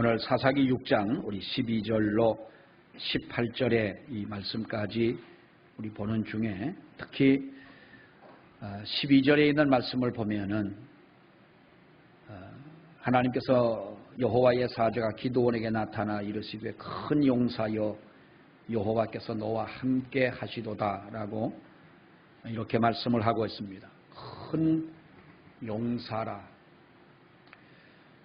오늘 사사기 6장 우리 12절로 18절의 이 말씀까지 우리 보는 중에 특히 12절에 있는 말씀을 보면은 하나님께서 여호와의 사자가 기드온에게 나타나 이르시되 큰 용사여 여호와께서 너와 함께 하시도다라고 이렇게 말씀을 하고 있습니다. 큰 용사라.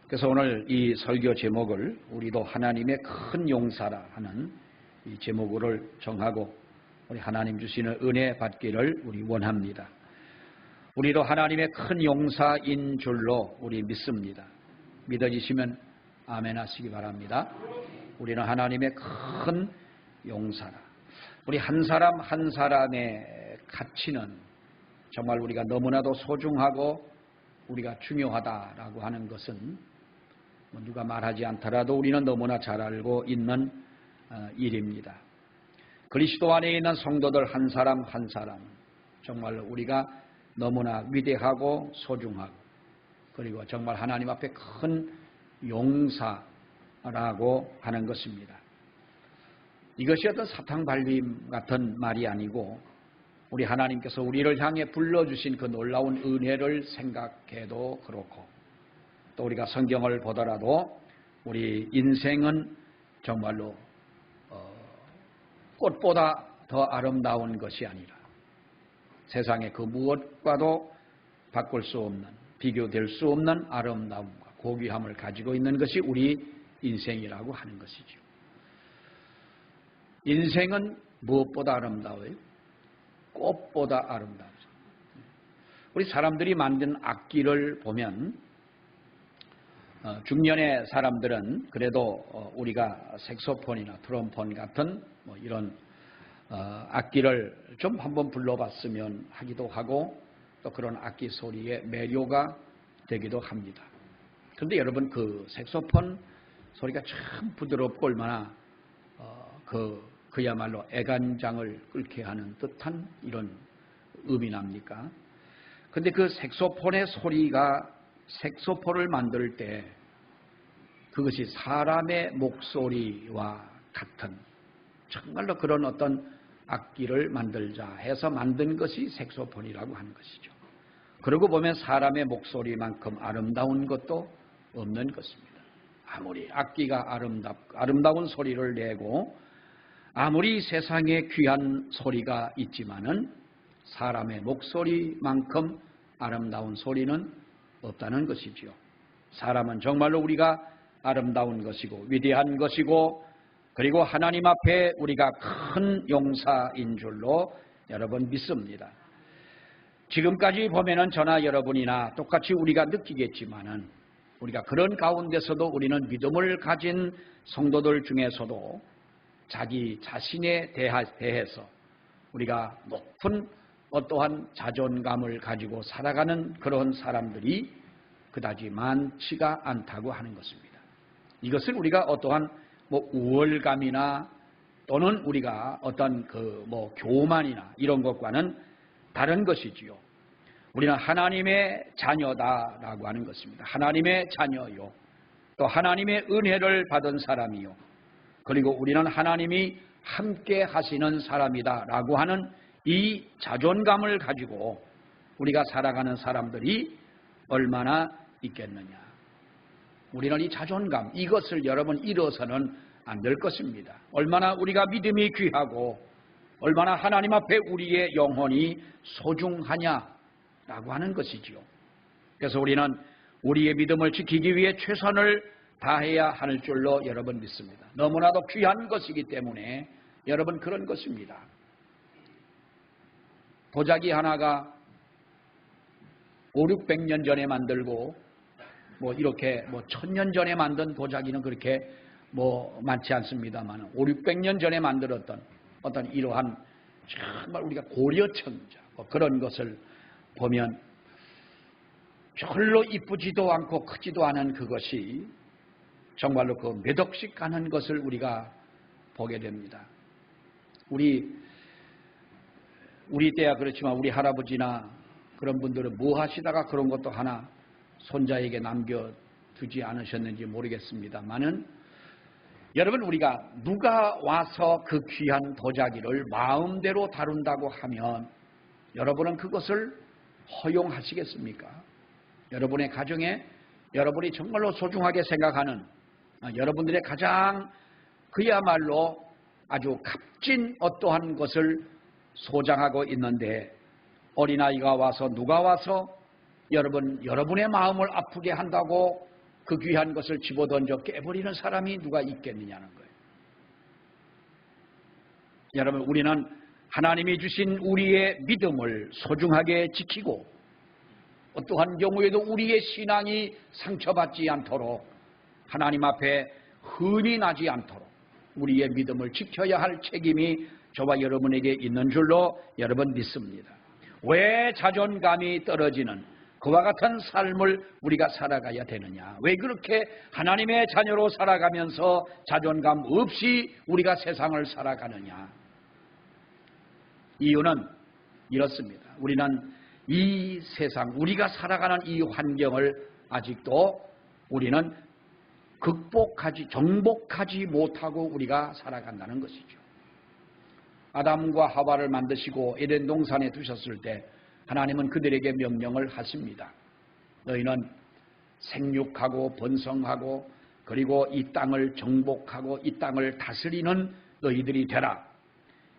그래서 오늘 이 설교 제목을 우리도 하나님의 큰 용사라 하는 이 제목으로 정하고 우리 하나님 주시는 은혜 받기를 우리 원합니다. 우리도 하나님의 큰 용사인 줄로 우리 믿습니다. 믿어지시면 아멘 하시기 바랍니다. 우리는 하나님의 큰 용사라. 우리 한 사람 한 사람의 가치는 정말 우리가 너무나도 소중하고 우리가 중요하다라고 하는 것은 누가 말하지 않더라도 우리는 너무나 잘 알고 있는 일입니다. 그리스도 안에 있는 성도들 한 사람 한 사람 정말 우리가 너무나 위대하고 소중하고 그리고 정말 하나님 앞에 큰 용사라고 하는 것입니다. 이것이 어떤 사탕발림 같은 말이 아니고 우리 하나님께서 우리를 향해 불러주신 그 놀라운 은혜를 생각해도 그렇고 또 우리가 성경을 보더라도 우리 인생은 정말로 꽃보다 더 아름다운 것이 아니라 세상의 그 무엇과도 바꿀 수 없는 비교될 수 없는 아름다움과 고귀함을 가지고 있는 것이 우리 인생이라고 하는 것이죠. 인생은 무엇보다 아름다워요? 꽃보다 아름다워요. 우리 사람들이 만든 악기를 보면 중년의 사람들은 그래도 우리가 색소폰이나 트럼폰 같은 뭐 이런 악기를 좀 한번 불러봤으면 하기도 하고 또 그런 악기 소리에 매료가 되기도 합니다. 그런데 여러분 그 색소폰 소리가 참 부드럽고 얼마나 그야말로 애간장을 끓게 하는 듯한 이런 음이 납니까? 그런데 그 색소폰의 소리가 색소폰을 만들 때 그것이 사람의 목소리와 같은 정말로 그런 어떤 악기를 만들자 해서 만든 것이 색소폰이라고 하는 것이죠. 그러고 보면 사람의 목소리만큼 아름다운 것도 없는 것입니다. 아무리 악기가 아름다운 소리를 내고 아무리 세상에 귀한 소리가 있지만은 사람의 목소리만큼 아름다운 소리는 없다는 것이지요. 사람은 정말로 우리가 아름다운 것이고 위대한 것이고 그리고 하나님 앞에 우리가 큰 용사인 줄로 여러분 믿습니다. 지금까지 보면은 저나 여러분이나 똑같이 우리가 느끼겠지만은 우리가 그런 가운데서도 우리는 믿음을 가진 성도들 중에서도 자기 자신에 대해서 우리가 높은 어떠한 자존감을 가지고 살아가는 그런 사람들이 그다지 많지가 않다고 하는 것입니다. 이것을 우리가 어떠한 우월감이나 또는 우리가 어떤 교만이나 이런 것과는 다른 것이지요. 우리는 하나님의 자녀다라고 하는 것입니다. 하나님의 자녀요. 또 하나님의 은혜를 받은 사람이요. 그리고 우리는 하나님이 함께 하시는 사람이다라고 하는 이 자존감을 가지고 우리가 살아가는 사람들이 얼마나 있겠느냐. 우리는 이 자존감, 이것을 여러분 잃어서는 안 될 것입니다. 얼마나 우리가 믿음이 귀하고 얼마나 하나님 앞에 우리의 영혼이 소중하냐라고 하는 것이지요. 그래서 우리는 우리의 믿음을 지키기 위해 최선을 다해야 할 줄로 여러분 믿습니다. 너무나도 귀한 것이기 때문에 여러분 그런 것입니다. 도자기 하나가 500~600년 전에 만들고 이렇게 1000년 전에 만든 도자기는 그렇게 많지 않습니다만 500~600년 전에 만들었던 어떤 이러한 정말 우리가 고려천자 그런 것을 보면 별로 이쁘지도 않고 크지도 않은 그것이 정말로 그 몇 억씩 가는 것을 우리가 보게 됩니다. 우리 때야 그렇지만 우리 할아버지나 그런 분들은 뭐 하시다가 그런 것도 하나 손자에게 두지 않으셨는지 모르겠습니다만은 여러분, 우리가 누가 와서 그 귀한 도자기를 마음대로 다룬다고 하면 여러분은 그것을 허용하시겠습니까? 여러분의 가정에 여러분이 정말로 소중하게 생각하는 여러분들의 가장 그야말로 아주 값진 어떠한 것을 소장하고 있는데 어린아이가 와서 누가 와서 여러분의 마음을 아프게 한다고 그 귀한 것을 집어던져 깨버리는 사람이 누가 있겠느냐는 거예요. 여러분, 우리는 하나님이 주신 우리의 믿음을 소중하게 지키고 어떠한 경우에도 우리의 신앙이 상처받지 않도록 하나님 앞에 흠이 나지 않도록 우리의 믿음을 지켜야 할 책임이 저와 여러분에게 있는 줄로 여러분 믿습니다. 왜 자존감이 떨어지는 그와 같은 삶을 우리가 살아가야 되느냐? 왜 그렇게 하나님의 자녀로 살아가면서 자존감 없이 우리가 세상을 살아가느냐? 이유는 이렇습니다. 우리는 이 세상, 우리가 살아가는 이 환경을 아직도 우리는 정복하지 못하고 우리가 살아간다는 것이죠. 아담과 하와를 만드시고 에덴 동산에 두셨을 때 하나님은 그들에게 명령을 하십니다. 너희는 생육하고 번성하고 그리고 이 땅을 정복하고 이 땅을 다스리는 너희들이 되라.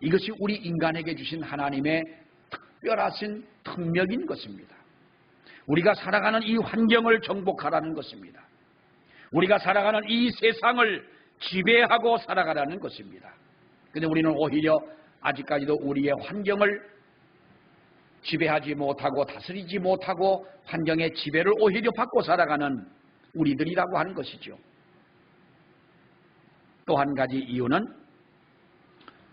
이것이 우리 인간에게 주신 하나님의 특별하신 특명인 것입니다. 우리가 살아가는 이 환경을 정복하라는 것입니다. 우리가 살아가는 이 세상을 지배하고 살아가라는 것입니다. 그런데 우리는 오히려 아직까지도 우리의 환경을 지배하지 못하고 다스리지 못하고 환경의 지배를 오히려 받고 살아가는 우리들이라고 하는 것이죠. 또 한 가지 이유는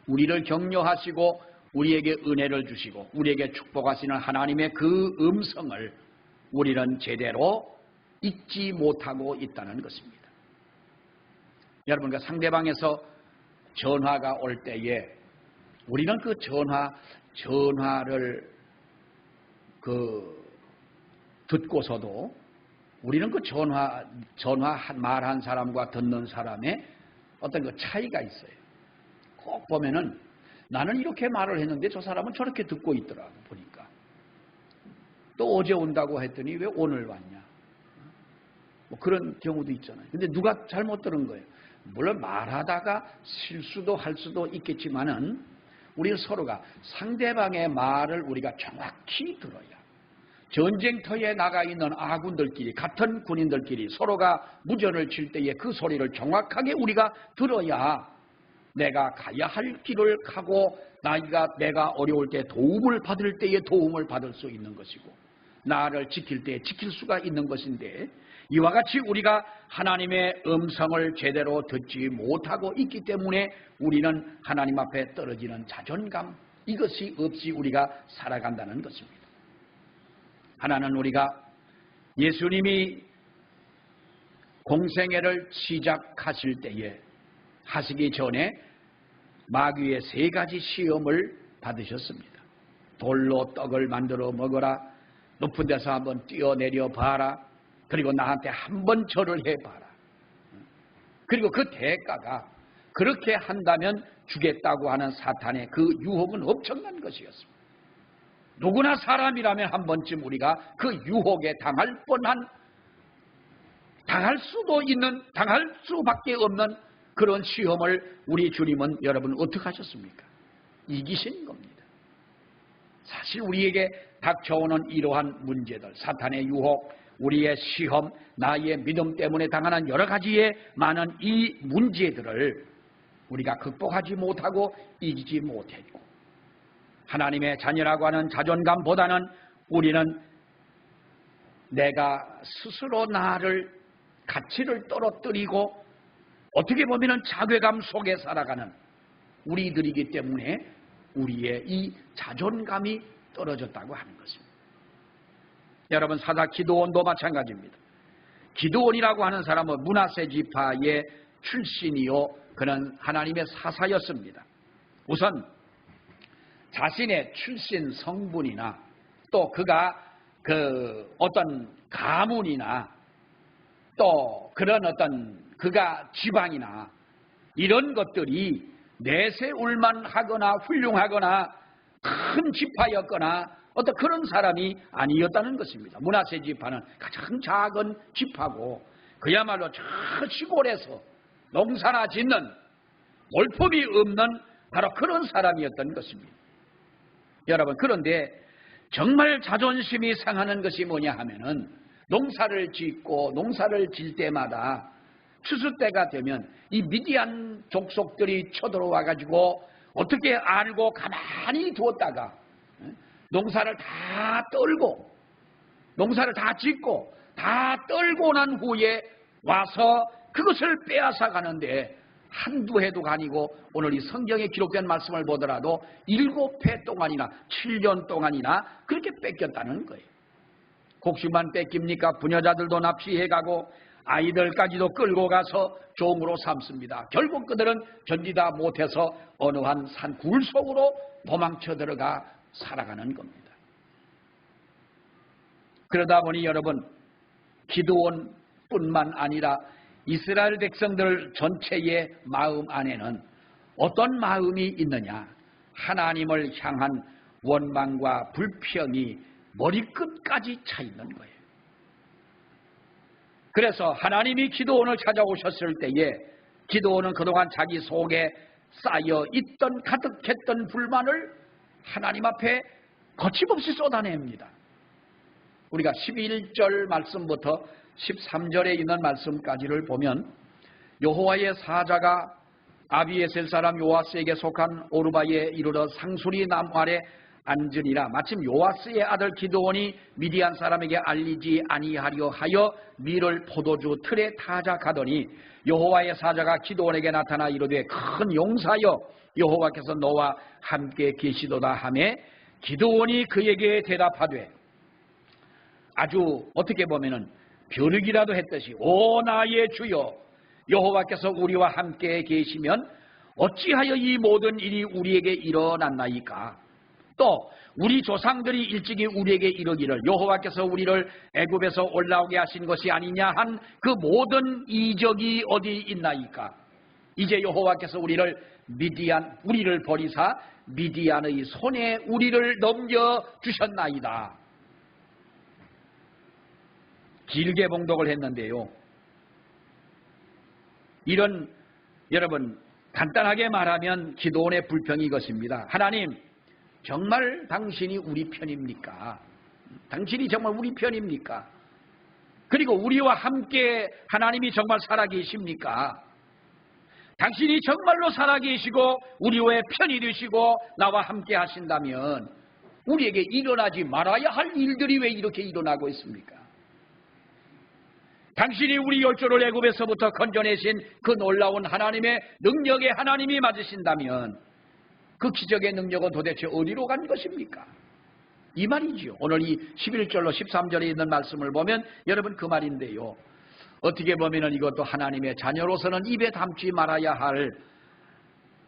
우리를 격려하시고 우리에게 은혜를 주시고 우리에게 축복하시는 하나님의 그 음성을 우리는 제대로 잊지 못하고 있다는 것입니다. 여러분, 그 상대방에서 전화가 올 때에 우리는 그 전화를 듣고서도 우리는 그 전화 말한 사람과 듣는 사람의 어떤 그 차이가 있어요. 꼭 보면은 나는 이렇게 말을 했는데 저 사람은 저렇게 듣고 있더라고 보니까. 또 어제 온다고 했더니 왜 오늘 왔냐. 뭐 그런 경우도 있잖아요. 근데 누가 잘못 들은 거예요. 물론 말하다가 실수도 할 수도 있겠지만은 우리 서로가 상대방의 말을 우리가 정확히 들어야 전쟁터에 나가 있는 아군들끼리 같은 군인들끼리 서로가 무전을 칠 때에 그 소리를 정확하게 우리가 들어야 내가 가야 할 길을 가고 내가 어려울 때 도움을 받을 때에 도움을 받을 수 있는 것이고 나를 지킬 때 지킬 수가 있는 것인데 이와 같이 우리가 하나님의 음성을 제대로 듣지 못하고 있기 때문에 우리는 하나님 앞에 떨어지는 자존감 이것이 없이 우리가 살아간다는 것입니다. 하나는 우리가 예수님이 공생애를 시작하실 때에 하시기 전에 마귀의 3가지 시험을 받으셨습니다. 돌로 떡을 만들어 먹어라. 높은 데서 한번 뛰어내려 봐라. 그리고 나한테 한번 절을 해봐라. 그리고 그 대가가 그렇게 한다면 주겠다고 하는 사탄의 그 유혹은 엄청난 것이었습니다. 누구나 사람이라면 한 번쯤 우리가 그 유혹에 당할 수밖에 없는 그런 시험을 우리 주님은 여러분 어떻게 하셨습니까? 이기신 겁니다. 사실 우리에게 닥쳐오는 이러한 문제들, 사탄의 유혹, 우리의 시험, 나의 믿음 때문에 당하는 여러 가지의 많은 이 문제들을 우리가 극복하지 못하고 이기지 못했고 하나님의 자녀라고 하는 자존감보다는 우리는 내가 스스로 나를 가치를 떨어뜨리고 어떻게 보면 자괴감 속에 살아가는 우리들이기 때문에 우리의 이 자존감이 떨어졌다고 하는 것입니다. 여러분, 사사 기드온도 마찬가지입니다. 기드온이라고 하는 사람은 므낫세 지파의 출신이요 그는 하나님의 사사였습니다. 우선 자신의 출신 성분이나 또 그가 그 어떤 가문이나 또 그런 어떤 그가 지방이나 이런 것들이 내세울만 하거나 훌륭하거나 큰 지파였거나 어떤 그런 사람이 아니었다는 것입니다. 므낫세 지파는 가장 작은 지파고 그야말로 저 시골에서 농사나 짓는 볼품이 없는 바로 그런 사람이었던 것입니다. 여러분, 그런데 정말 자존심이 상하는 것이 뭐냐 하면은 농사를 짓고 농사를 질 때마다 추수 때가 되면 이 미디안 족속들이 쳐들어와 가지고 어떻게 알고 가만히 두었다가 농사를 다 떨고 농사를 다 짓고 다 떨고 난 후에 와서 그것을 빼앗아 가는데 한두 해도 아니고 오늘 이 성경에 기록된 말씀을 보더라도 7해 동안이나 7년 동안이나 그렇게 뺏겼다는 거예요. 곡식만 뺏깁니까? 부녀자들도 납치해가고 아이들까지도 끌고 가서 종으로 삼습니다. 결국 그들은 견디다 못해서 어느 한 산 굴 속으로 도망쳐 들어가 살아가는 겁니다. 그러다 보니 여러분, 기드온뿐만 아니라 이스라엘 백성들 전체의 마음 안에는 어떤 마음이 있느냐? 하나님을 향한 원망과 불평이 머리끝까지 차 있는 거예요. 그래서 하나님이 기드온을 찾아오셨을 때에 기드온은 그동안 자기 속에 쌓여 있던 가득했던 불만을 하나님 앞에 거침없이 쏟아냅니다. 우리가 11절 말씀부터 13절에 있는 말씀까지를 보면 여호와의 사자가 아비에셀 사람 요아스에게 속한 오르바에 이르러 상수리 나무 아래 앉으니라. 마침 요아스의 아들 기드온이 미디안 사람에게 알리지 아니하려 하여 밀을 포도주 틀에 타자 가더니 여호와의 사자가 기드온에게 나타나 이르되 큰 용사여 여호와께서 너와 함께 계시도다 하매 기드온이 그에게 대답하되 아주 어떻게 보면은 벼르기라도 했듯이 오 나의 주여 여호와께서 우리와 함께 계시면 어찌하여 이 모든 일이 우리에게 일어났나이까. 또 우리 조상들이 일찍이 우리에게 이르기를 여호와께서 우리를 애굽에서 올라오게 하신 것이 아니냐 한 그 모든 이적이 어디 있나이까. 이제 여호와께서 우리를 버리사 미디안의 손에 우리를 넘겨주셨나이다. 길게 봉독을 했는데요. 이런 여러분 간단하게 말하면 기드온의 불평이 이것입니다. 하나님, 정말 당신이 우리 편입니까? 당신이 정말 우리 편입니까? 그리고 우리와 함께 하나님이 정말 살아계십니까? 당신이 정말로 살아계시고 우리의 편이 되시고 나와 함께 하신다면 우리에게 일어나지 말아야 할 일들이 왜 이렇게 일어나고 있습니까? 당신이 우리 열조를 애굽에서부터 건져내신 그 놀라운 하나님의 능력의 하나님이 맞으신다면 그 기적의 능력은 도대체 어디로 간 것입니까? 이 말이지요. 오늘 이 11절로 13절에 있는 말씀을 보면 여러분 그 말인데요. 어떻게 보면 이것도 하나님의 자녀로서는 입에 담지 말아야 할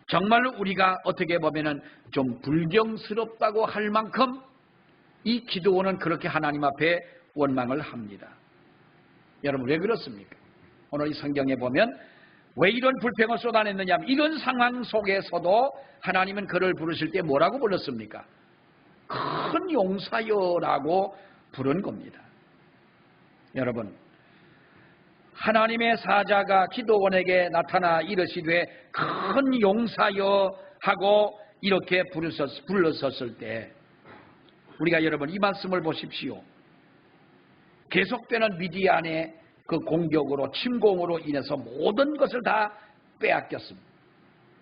정말로 우리가 어떻게 보면 좀 불경스럽다고 할 만큼 이 기드온은 그렇게 하나님 앞에 원망을 합니다. 여러분 왜 그렇습니까? 오늘 이 성경에 보면 왜 이런 불평을 쏟아냈느냐 하면 이런 상황 속에서도 하나님은 그를 부르실 때 뭐라고 불렀습니까? 큰 용사여라고 부른 겁니다. 여러분 하나님의 사자가 기드온에게 나타나 이르시되 큰 용사여 하고 이렇게 불렀었을 때 우리가 여러분 이 말씀을 보십시오. 계속되는 미디안의 그 공격으로 침공으로 인해서 모든 것을 다 빼앗겼습니다.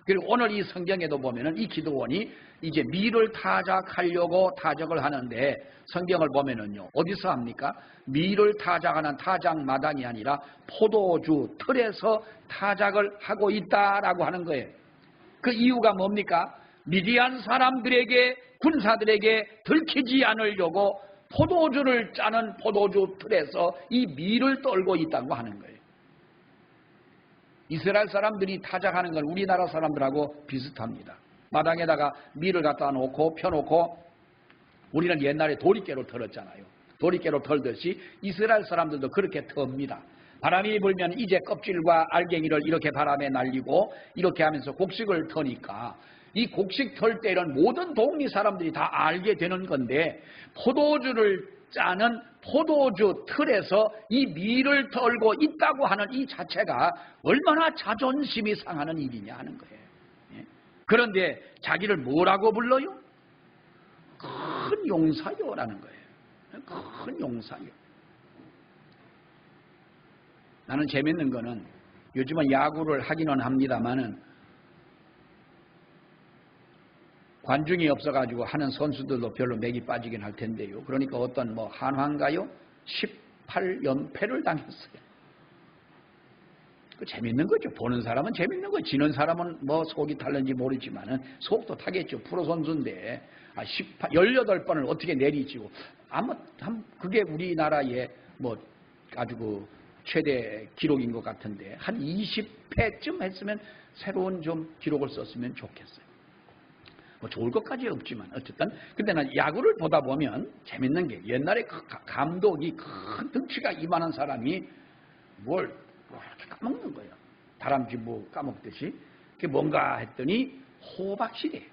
그리고 오늘 이 성경에도 보면은 이 기드온이 이제 밀을 타작하려고 타작을 하는데 성경을 보면은요 어디서 합니까? 밀을 타작하는 타작마당이 아니라 포도주 틀에서 타작을 하고 있다라고 하는 거예요. 그 이유가 뭡니까? 미디안 사람들에게 군사들에게 들키지 않으려고 포도주를 짜는 포도주 틀에서 이 밀을 떨고 있다고 하는 거예요. 이스라엘 사람들이 타작하는 건 우리나라 사람들하고 비슷합니다. 마당에다가 밀을 갖다 놓고 펴놓고 우리는 옛날에 도리깨로 털었잖아요. 도리깨로 털듯이 이스라엘 사람들도 그렇게 텁니다. 바람이 불면 이제 껍질과 알갱이를 이렇게 바람에 날리고 이렇게 하면서 곡식을 터니까 이 곡식 털 때는 모든 동리 사람들이 다 알게 되는 건데 포도주를 짜는 포도주 틀에서 이 밀을 털고 있다고 하는 이 자체가 얼마나 자존심이 상하는 일이냐 하는 거예요. 그런데 자기를 뭐라고 불러요? 큰 용사요라는 거예요. 큰 용사요. 나는 재밌는 거는 요즘은 야구를 하기는 합니다만은 관중이 없어가지고 하는 선수들도 별로 맥이 빠지긴 할 텐데요. 그러니까 어떤 한화인가요? 18연패를 당했어요. 그 재밌는 거죠. 보는 사람은 재밌는 거죠. 지는 사람은 속이 탈는지 모르지만은 속도 타겠죠. 프로 선수인데 18번을 어떻게 내리치고 그게 우리나라의 아주 최대 기록인 것 같은데 한 20패쯤 했으면 새로운 좀 기록을 썼으면 좋겠어요. 좋을 것까지 없지만 어쨌든 근데 난 야구를 보다 보면 재밌는 게 옛날에 감독이 큰 덩치가 이만한 사람이 뭘 이렇게 까먹는 거예요. 다람쥐 까먹듯이. 그게 뭔가 했더니 호박씨래.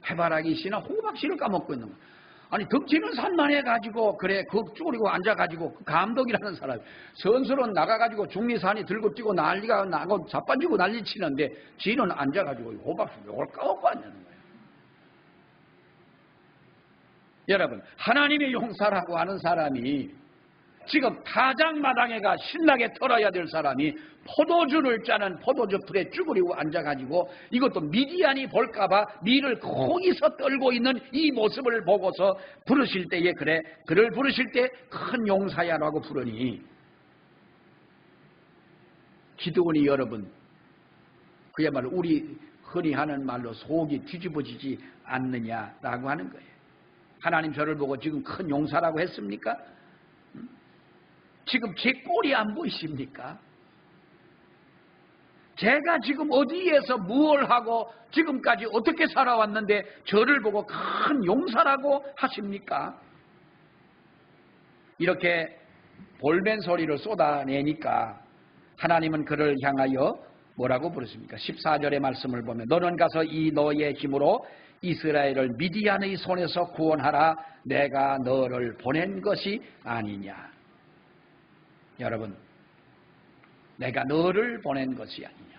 해바라기 씨나 호박씨를 까먹고 있는 거예요. 아니 덩치는 산만해가지고 그래 쭈그리고 앉아가지고 그 감독이라는 사람이 선수는 나가가지고 중리산이 들고 뛰고 난리가 나고 자빠지고 난리치는데 지는 앉아가지고 호박씨 이걸 까먹고 앉는 거예요. 여러분 하나님의 용사라고 하는 사람이 지금 타작마당에가 신나게 털어야 될 사람이 포도주를 짜는 포도주 틀에 쭈그리고 앉아가지고 이것도 미디안이 볼까봐 밀을 거기서 떨고 있는 이 모습을 보고서 부르실 때에 그를 부르실 때 큰 용사야라고 부르니 기드온이 여러분 그야말로 우리 흔히 하는 말로 속이 뒤집어지지 않느냐라고 하는 거예요. 하나님 저를 보고 지금 큰 용사라고 했습니까? 지금 제 꼴이 안 보이십니까? 제가 지금 어디에서 무엇을 하고 지금까지 어떻게 살아왔는데 저를 보고 큰 용사라고 하십니까? 이렇게 볼멘 소리를 쏟아내니까 하나님은 그를 향하여 뭐라고 부르십니까? 14절의 말씀을 보면 너는 가서 이 너의 힘으로 이스라엘을 미디안의 손에서 구원하라. 내가 너를 보낸 것이 아니냐. 여러분 내가 너를 보낸 것이 아니냐.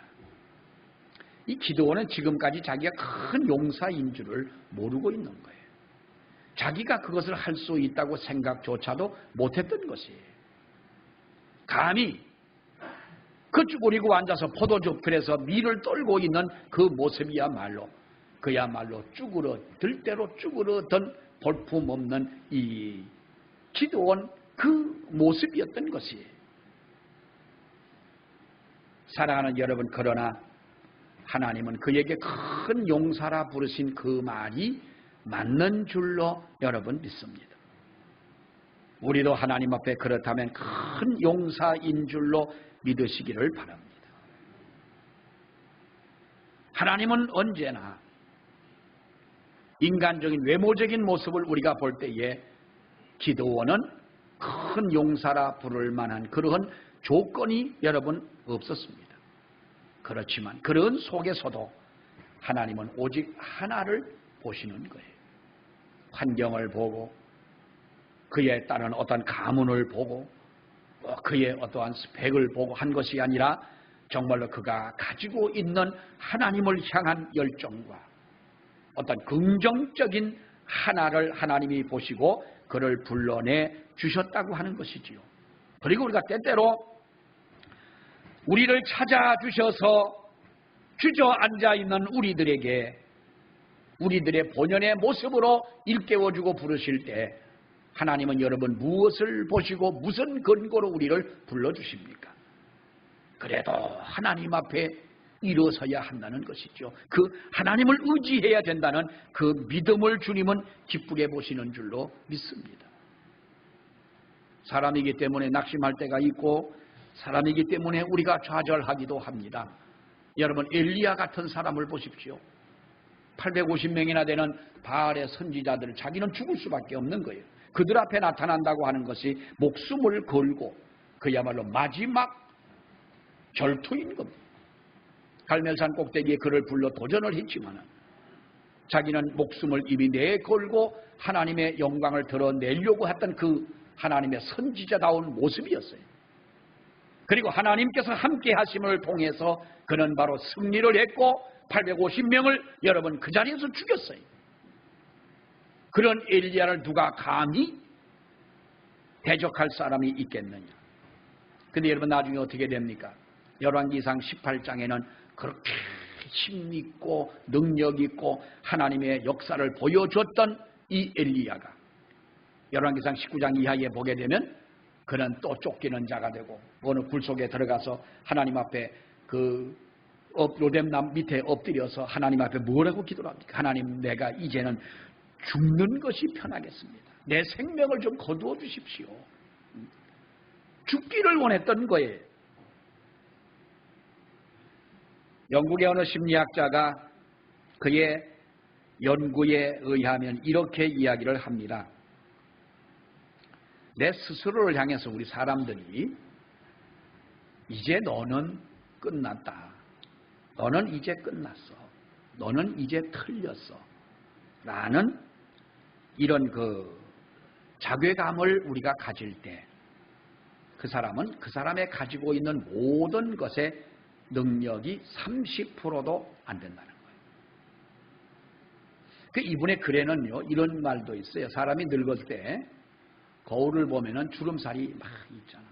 이 기드온은 지금까지 자기가 큰 용사인 줄을 모르고 있는 거예요. 자기가 그것을 할 수 있다고 생각조차도 못했던 것이에요. 감히 그 쭈그리고 앉아서 포도주 틀에서 밀을 떨고 있는 그 모습이야말로 그야말로 들 대로 쭈그러던 볼품없는 이 기드온 그 모습이었던 것이에요. 사랑하는 여러분 그러나 하나님은 그에게 큰 용사라 부르신 그 말이 맞는 줄로 여러분 믿습니다. 우리도 하나님 앞에 그렇다면 큰 용사인 줄로 믿으시기를 바랍니다. 하나님은 언제나 인간적인 외모적인 모습을 우리가 볼 때에 기드온은 큰 용사라 부를 만한 그러한 조건이 여러분 없었습니다. 그렇지만 그런 속에서도 하나님은 오직 하나를 보시는 거예요. 환경을 보고 그에 따른 어떤 가문을 보고 그의 어떠한 스펙을 보고 한 것이 아니라 정말로 그가 가지고 있는 하나님을 향한 열정과 어떤 긍정적인 하나를 하나님이 보시고 그를 불러내 주셨다고 하는 것이지요. 그리고 우리가 때때로 우리를 찾아주셔서 주저앉아 있는 우리들에게 우리들의 본연의 모습으로 일깨워주고 부르실 때 하나님은 여러분 무엇을 보시고 무슨 근거로 우리를 불러주십니까? 그래도 하나님 앞에 일어서야 한다는 것이죠. 그 하나님을 의지해야 된다는 그 믿음을 주님은 기쁘게 보시는 줄로 믿습니다. 사람이기 때문에 낙심할 때가 있고 사람이기 때문에 우리가 좌절하기도 합니다. 여러분 엘리야 같은 사람을 보십시오. 850명이나 되는 바알의 선지자들을 자기는 죽을 수밖에 없는 거예요. 그들 앞에 나타난다고 하는 것이 목숨을 걸고 그야말로 마지막 결투인 겁니다. 갈멜산 꼭대기에 그를 불러 도전을 했지만 자기는 목숨을 이미 내걸고 하나님의 영광을 드러내려고 했던 그 하나님의 선지자다운 모습이었어요. 그리고 하나님께서 함께 하심을 통해서 그는 바로 승리를 했고 850명을 여러분 그 자리에서 죽였어요. 그런 엘리야를 누가 감히 대적할 사람이 있겠느냐. 근데 여러분 나중에 어떻게 됩니까? 열왕기상 18장에는 그렇게 힘있고 능력있고 하나님의 역사를 보여줬던 이 엘리야가 열왕기상 19장 이하에 보게 되면 그는 또 쫓기는 자가 되고 어느 굴 속에 들어가서 하나님 앞에 그 로뎀남 밑에 엎드려서 하나님 앞에 뭐라고 기도를 합니까? 하나님, 내가 이제는 죽는 것이 편하겠습니다. 내 생명을 좀 거두어 주십시오. 죽기를 원했던 거예요. 영국의 어느 심리학자가 그의 연구에 의하면 이렇게 이야기를 합니다. 내 스스로를 향해서 우리 사람들이 이제 너는 끝났다. 너는 이제 끝났어. 너는 이제 틀렸어. 라는 이런 그 자괴감을 우리가 가질 때 그 사람은 그 사람의 가지고 있는 모든 것의 능력이 30%도 안 된다는 거예요. 그 이분의 글에는요 이런 말도 있어요. 사람이 늙을 때 거울을 보면은 주름살이 막 있잖아.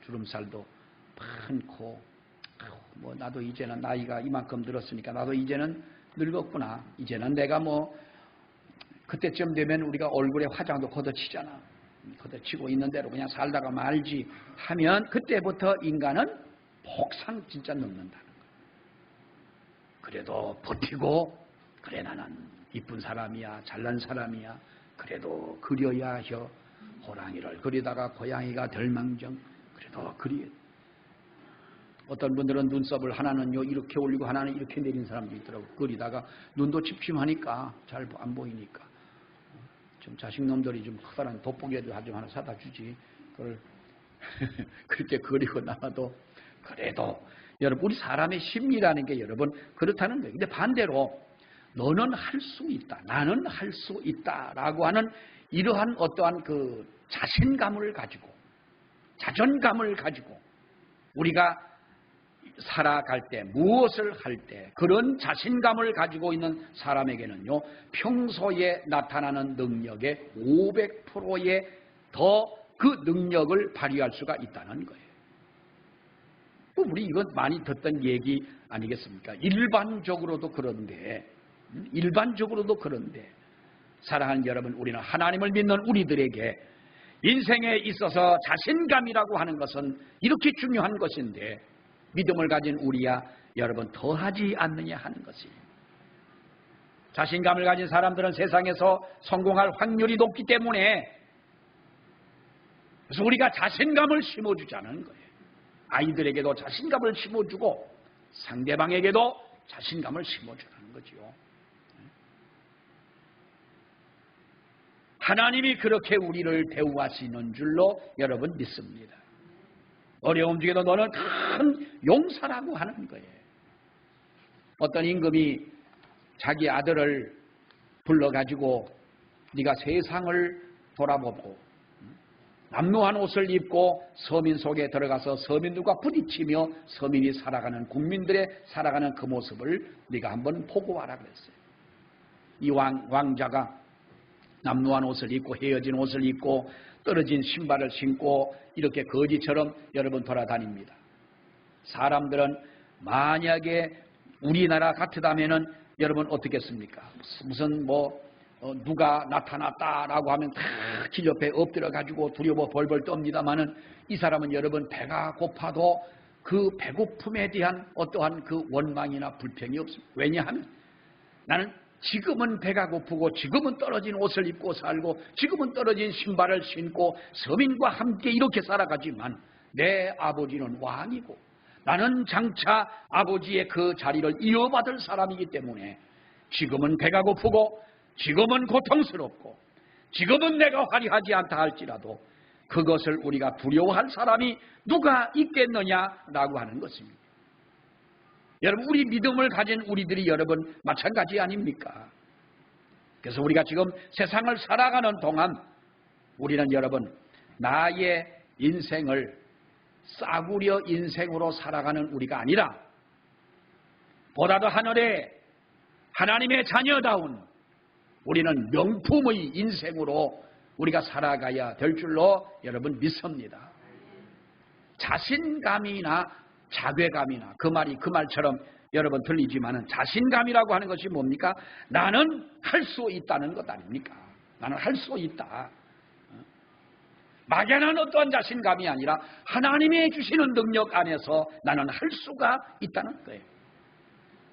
주름살도 많고 뭐 나도 이제는 나이가 이만큼 들었으니까 나도 이제는 늙었구나. 이제는 내가 뭐 그때쯤 되면 우리가 얼굴에 화장도 걷어치잖아. 걷어치고 있는 대로 그냥 살다가 말지 하면 그때부터 인간은 폭상 진짜 늙는다는 거예요. 그래도 버티고 그래 나는 이쁜 사람이야 잘난 사람이야 그래도 그려야 혀 호랑이를 그리다가 고양이가 덜망정 그래도 그리. 어떤 분들은 눈썹을 하나는요 이렇게 올리고 하나는 이렇게 내린 사람도 있더라고. 그리다가 눈도 침침하니까 잘 안 보이니까 좀 자식놈들이 좀 커다란 돋보기라도 좀 하나 사다 주지. 그걸 그렇게 그리고 나와도 그래도 여러분 우리 사람의 심리라는 게 여러분 그렇다는 거예요. 근데 반대로 너는 할 수 있다. 나는 할 수 있다라고 하는 이러한 어떠한 그 자신감을 가지고 자존감을 가지고 우리가 살아갈 때 무엇을 할 때 그런 자신감을 가지고 있는 사람에게는요 평소에 나타나는 능력의 500%의 더 그 능력을 발휘할 수가 있다는 거예요. 우리 이건 많이 듣던 얘기 아니겠습니까? 일반적으로도 그런데 사랑하는 여러분, 우리는 하나님을 믿는 우리들에게 인생에 있어서 자신감이라고 하는 것은 이렇게 중요한 것인데 믿음을 가진 우리야 여러분 더하지 않느냐 하는 것이에요. 자신감을 가진 사람들은 세상에서 성공할 확률이 높기 때문에 그래서 우리가 자신감을 심어주자는 거예요. 아이들에게도 자신감을 심어주고 상대방에게도 자신감을 심어주라는 거지요. 하나님이 그렇게 우리를 대우하시는 줄로 여러분 믿습니다. 어려움 중에도 너는 큰 용사라고 하는 거예요. 어떤 임금이 자기 아들을 불러가지고 네가 세상을 돌아보고 남루한 옷을 입고 서민 속에 들어가서 서민들과 부딪히며 서민이 살아가는 국민들의 살아가는 그 모습을 네가 한번 보고 와라 그랬어요. 이 왕자가 남루한 옷을 입고 헤어진 옷을 입고 떨어진 신발을 신고 이렇게 거지처럼 여러분 돌아다닙니다. 사람들은 만약에 우리나라 같으다면은 여러분 어떻겠습니까? 무슨 누가 나타났다라고 하면 다 길 옆에 엎드려가지고 두려워 벌벌 떱니다마는 이 사람은 여러분 배가 고파도 그 배고픔에 대한 어떠한 그 원망이나 불평이 없습니다. 왜냐하면 나는 지금은 배가 고프고 지금은 떨어진 옷을 입고 살고 지금은 떨어진 신발을 신고 서민과 함께 이렇게 살아가지만 내 아버지는 왕이고 나는 장차 아버지의 그 자리를 이어받을 사람이기 때문에 지금은 배가 고프고 지금은 고통스럽고 지금은 내가 화려하지 않다 할지라도 그것을 우리가 두려워할 사람이 누가 있겠느냐라고 하는 것입니다. 여러분, 우리 믿음을 가진 우리들이 여러분 마찬가지 아닙니까? 그래서 우리가 지금 세상을 살아가는 동안 우리는 여러분 나의 인생을 싸구려 인생으로 살아가는 우리가 아니라 보다도 하늘에 하나님의 자녀다운 우리는 명품의 인생으로 우리가 살아가야 될 줄로 여러분 믿습니다. 자신감이나 자괴감이나 그 말처럼 여러분 들리지만은 자신감이라고 하는 것이 뭡니까? 나는 할 수 있다는 것 아닙니까? 나는 할 수 있다. 막연한 어떠한 자신감이 아니라 하나님이 주시는 능력 안에서 나는 할 수가 있다는 거예요.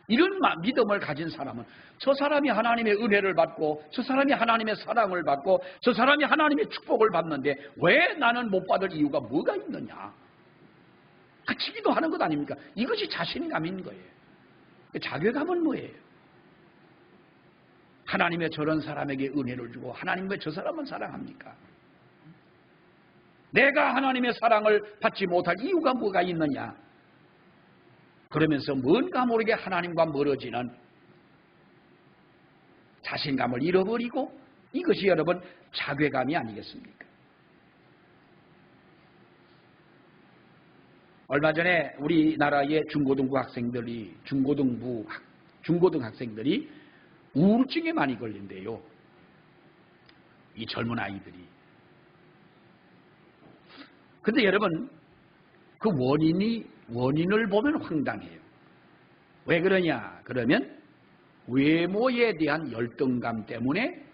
이런 믿음을 가진 사람은 저 사람이 하나님의 은혜를 받고 저 사람이 하나님의 사랑을 받고 저 사람이 하나님의 축복을 받는데 왜 나는 못 받을 이유가 뭐가 있느냐? 같이 기도하는 것 아닙니까? 이것이 자신감인 거예요. 자괴감은 뭐예요? 하나님 왜 저런 사람에게 은혜를 주고 하나님 왜 저 사람은 사랑합니까? 내가 하나님의 사랑을 받지 못할 이유가 뭐가 있느냐? 그러면서 뭔가 모르게 하나님과 멀어지는 자신감을 잃어버리고 이것이 여러분 자괴감이 아니겠습니까? 얼마 전에 우리나라의 중고등 학생들이 우울증에 많이 걸린대요. 이 젊은 아이들이. 근데 여러분 그 원인을 보면 황당해요. 왜 그러냐? 그러면 외모에 대한 열등감 때문에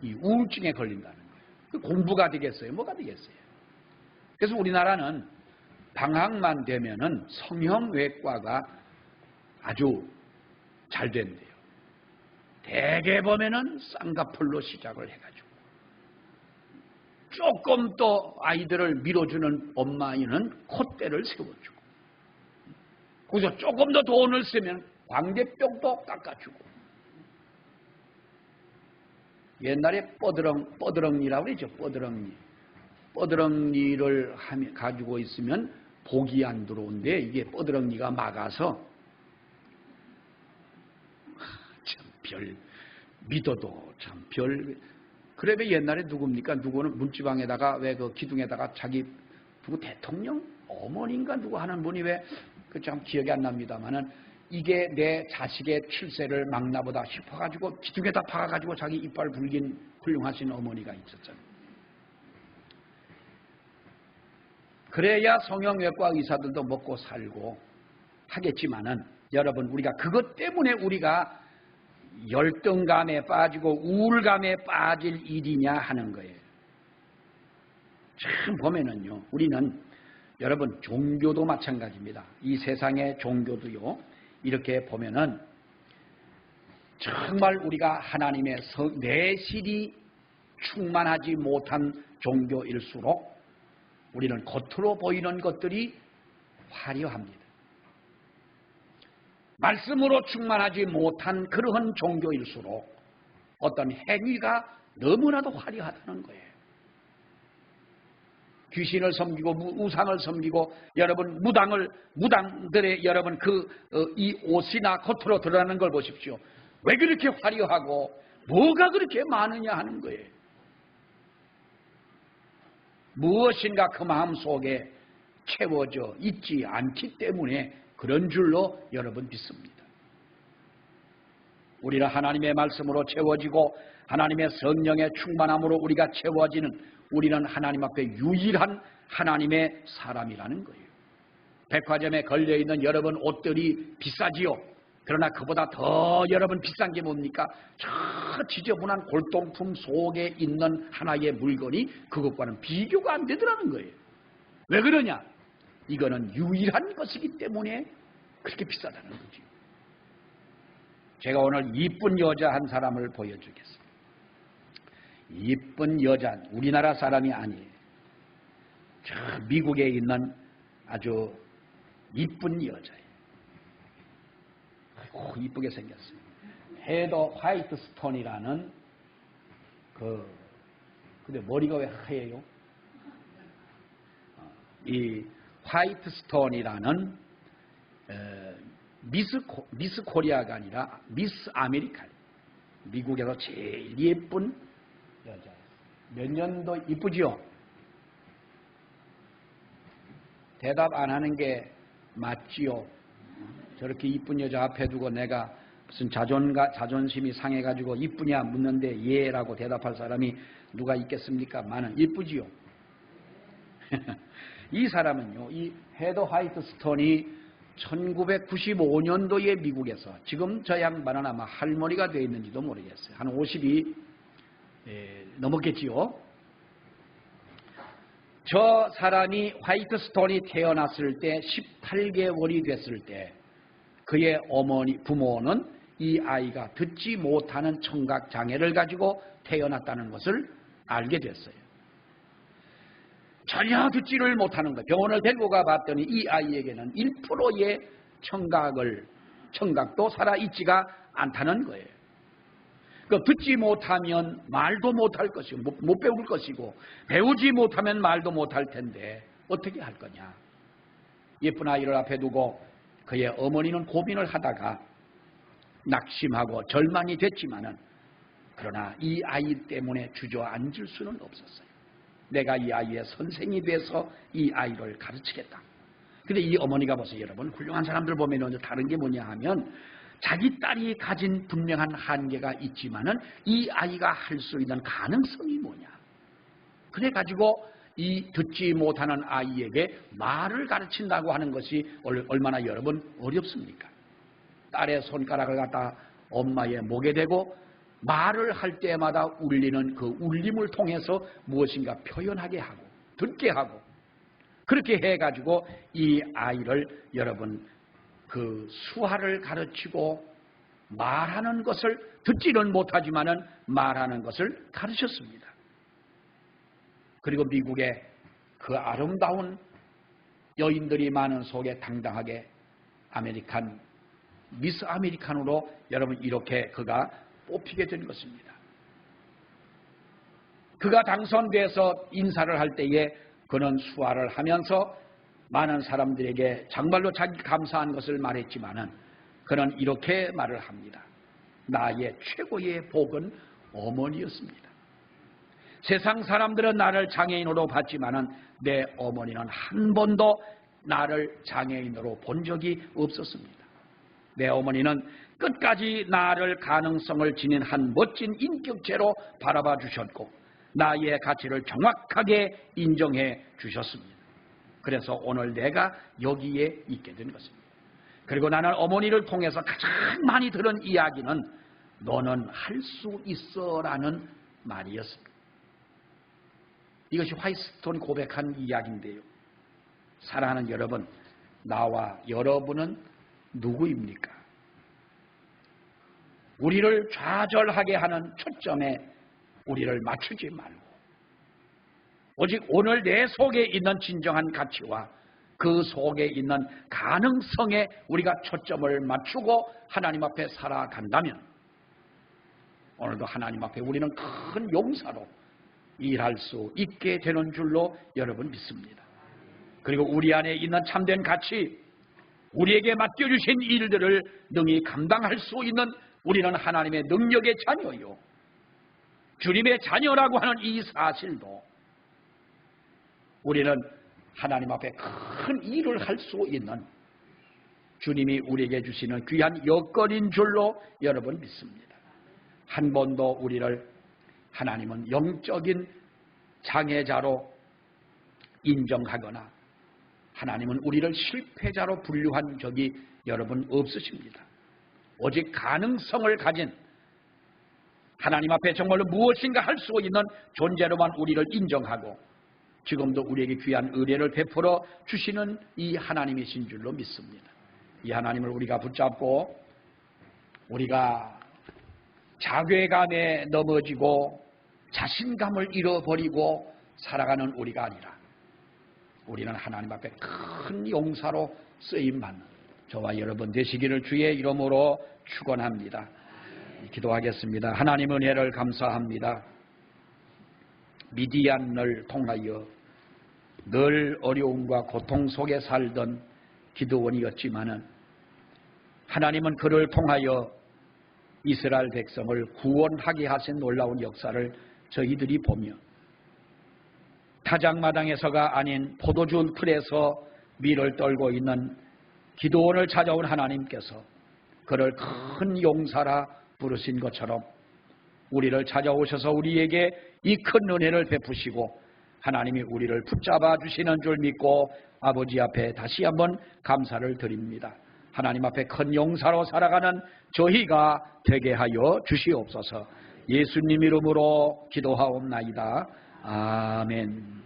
이 우울증에 걸린다는 거예요. 그 공부가 되겠어요? 뭐가 되겠어요? 그래서 우리나라는 방학만 되면은 성형외과가 아주 잘 된대요. 대개 보면은 쌍꺼풀로 시작을 해가지고 조금 더 아이들을 밀어주는 엄마이는 콧대를 세워주고 거기서 조금 더 돈을 쓰면 광대뼈도 깎아주고 옛날에 뻐드렁니라고 그러죠. 뻐드렁니를 가지고 있으면 복이 안 들어온데 이게 뻐드렁니가 막아서 참 별 믿어도 참 별 그래도 옛날에 누굽니까? 누구는 문지방에다가 왜 그 기둥에다가 자기 누구 대통령 어머니인가 누구 하는 분이 왜 그 참 기억이 안 납니다만은 이게 내 자식의 출세를 막나보다 싶어가지고 기둥에다 박아가지고 자기 이빨 불긴 훌륭하신 어머니가 있었잖아요. 그래야 성형외과 의사들도 먹고 살고 하겠지만은 여러분 우리가 그것 때문에 우리가 열등감에 빠지고 우울감에 빠질 일이냐 하는 거예요. 참 보면은요 우리는 여러분 종교도 마찬가지입니다. 이 세상의 종교도요 이렇게 보면은 정말 우리가 하나님의 내실이 충만하지 못한 종교일수록 우리는 겉으로 보이는 것들이 화려합니다. 말씀으로 충만하지 못한 그러한 종교일수록 어떤 행위가 너무나도 화려하다는 거예요. 귀신을 섬기고 우상을 섬기고 여러분 무당들의 여러분 이 옷이나 겉으로 드러나는 걸 보십시오. 왜 그렇게 화려하고 뭐가 그렇게 많으냐 하는 거예요. 무엇인가 그 마음 속에 채워져 있지 않기 때문에 그런 줄로 여러분 믿습니다. 우리는 하나님의 말씀으로 채워지고 하나님의 성령의 충만함으로 우리가 채워지는 우리는 하나님 앞에 유일한 하나님의 사람이라는 거예요. 백화점에 걸려있는 여러분 옷들이 비싸지요. 그러나 그보다 더 여러분 비싼 게 뭡니까? 저 지저분한 골동품 속에 있는 하나의 물건이 그것과는 비교가 안 되더라는 거예요. 왜 그러냐? 이거는 유일한 것이기 때문에 그렇게 비싸다는 거죠. 제가 오늘 이쁜 여자 한 사람을 보여주겠습니다. 이쁜 여자, 우리나라 사람이 아니에요. 저 미국에 있는 아주 이쁜 여자예요. 아이고, 이쁘게 생겼어요. 헤더 화이트 스톤이라는 근데 머리가 왜 하얘요? 이 화이트 스톤이라는 미스 코리아가 아니라 미스 아메리카, 미국에서 제일 예쁜 여자. 몇 년도 이쁘죠? 대답 안 하는 게 맞지요? 저렇게 이쁜 여자 앞에 두고 내가 무슨 자존심이 상해가지고 이쁘냐 묻는데 예라고 대답할 사람이 누가 있겠습니까? 많은 이쁘지요? 이 사람은요, 이 헤더 화이트 스톤이 1995년도에 미국에서, 지금 저 양반은 아마 할머니가 되어 있는지도 모르겠어요. 한 50이 넘었겠지요. 저 사람이 화이트 스톤이 태어났을 때 18개월이 됐을 때 그의 부모는 이 아이가 듣지 못하는 청각 장애를 가지고 태어났다는 것을 알게 됐어요. 전혀 듣지를 못하는 것. 병원을 데리고 가봤더니 이 아이에게는 1%의 청각도 살아있지가 않다는 거예요. 듣지 못하면 말도 못할 것이고 못 배울 것이고 배우지 못하면 말도 못할 텐데 어떻게 할 거냐. 예쁜 아이를 앞에 두고 그의 어머니는 고민을 하다가 낙심하고 절망이 됐지만은 그러나 이 아이 때문에 주저앉을 수는 없었어요. 내가 이 아이의 선생이 돼서 이 아이를 가르치겠다. 근데 이 어머니가 보세요. 여러분, 훌륭한 사람들 보면 다른 게 뭐냐 하면 자기 딸이 가진 분명한 한계가 있지만은 이 아이가 할 수 있는 가능성이 뭐냐. 그래가지고 이 듣지 못하는 아이에게 말을 가르친다고 하는 것이 얼마나 여러분 어렵습니까? 딸의 손가락을 갖다 엄마의 목에 대고 말을 할 때마다 울리는 그 울림을 통해서 무엇인가 표현하게 하고 듣게 하고 그렇게 해가지고 이 아이를 여러분 그 수화를 가르치고 말하는 것을 듣지는 못하지만은 말하는 것을 가르쳤습니다. 그리고 미국의 그 아름다운 여인들이 많은 속에 당당하게 미스 아메리칸으로 여러분 이렇게 그가 뽑히게 된 것입니다. 그가 당선돼서 인사를 할 때에 그는 수화를 하면서 많은 사람들에게 정말로 자기 감사한 것을 말했지만은 그는 이렇게 말을 합니다. 나의 최고의 복은 어머니였습니다. 세상 사람들은 나를 장애인으로 봤지만은 내 어머니는 한 번도 나를 장애인으로 본 적이 없었습니다. 내 어머니는 끝까지 나를 가능성을 지닌 한 멋진 인격체로 바라봐 주셨고 나의 가치를 정확하게 인정해 주셨습니다. 그래서 오늘 내가 여기에 있게 된 것입니다. 그리고 나는 어머니를 통해서 가장 많이 들은 이야기는 너는 할 수 있어라는 말이었습니다. 이것이 화이트스톤이 고백한 이야기인데요. 사랑하는 여러분, 나와 여러분은 누구입니까? 우리를 좌절하게 하는 초점에 우리를 맞추지 말고 오직 오늘 내 속에 있는 진정한 가치와 그 속에 있는 가능성에 우리가 초점을 맞추고 하나님 앞에 살아간다면 오늘도 하나님 앞에 우리는 큰 용사로 일할 수 있게 되는 줄로 여러분 믿습니다. 그리고 우리 안에 있는 참된 가치, 우리에게 맡겨주신 일들을 능히 감당할 수 있는 우리는 하나님의 능력의 자녀요. 주님의 자녀라고 하는 이 사실도 우리는 하나님 앞에 큰 일을 할 수 있는 주님이 우리에게 주시는 귀한 여건인 줄로 여러분 믿습니다. 한 번도 우리를 하나님은 영적인 장애자로 인정하거나 하나님은 우리를 실패자로 분류한 적이 여러분 없으십니다. 오직 가능성을 가진 하나님 앞에 정말로 무엇인가 할 수 있는 존재로만 우리를 인정하고 지금도 우리에게 귀한 은혜를 베풀어 주시는 이 하나님이신 줄로 믿습니다. 이 하나님을 우리가 붙잡고 우리가 자괴감에 넘어지고 자신감을 잃어버리고 살아가는 우리가 아니라 우리는 하나님 앞에 큰 용사로 쓰임받는 저와 여러분 되시기를 주의 이름으로 축원합니다. 기도하겠습니다. 하나님 은혜를 감사합니다. 미디안을 통하여 늘 어려움과 고통 속에 살던 기드온이었지만은 하나님은 그를 통하여 이스라엘 백성을 구원하게 하신 놀라운 역사를 저희들이 보며 타작마당에서가 아닌 포도주 틀에서 밀을 떨고 있는 기드온을 찾아온 하나님께서 그를 큰 용사라 부르신 것처럼 우리를 찾아오셔서 우리에게 이 큰 은혜를 베푸시고 하나님이 우리를 붙잡아 주시는 줄 믿고 아버지 앞에 다시 한번 감사를 드립니다. 하나님 앞에 큰 용사로 살아가는 저희가 되게 하여 주시옵소서. 예수님 이름으로 기도하옵나이다. 아멘.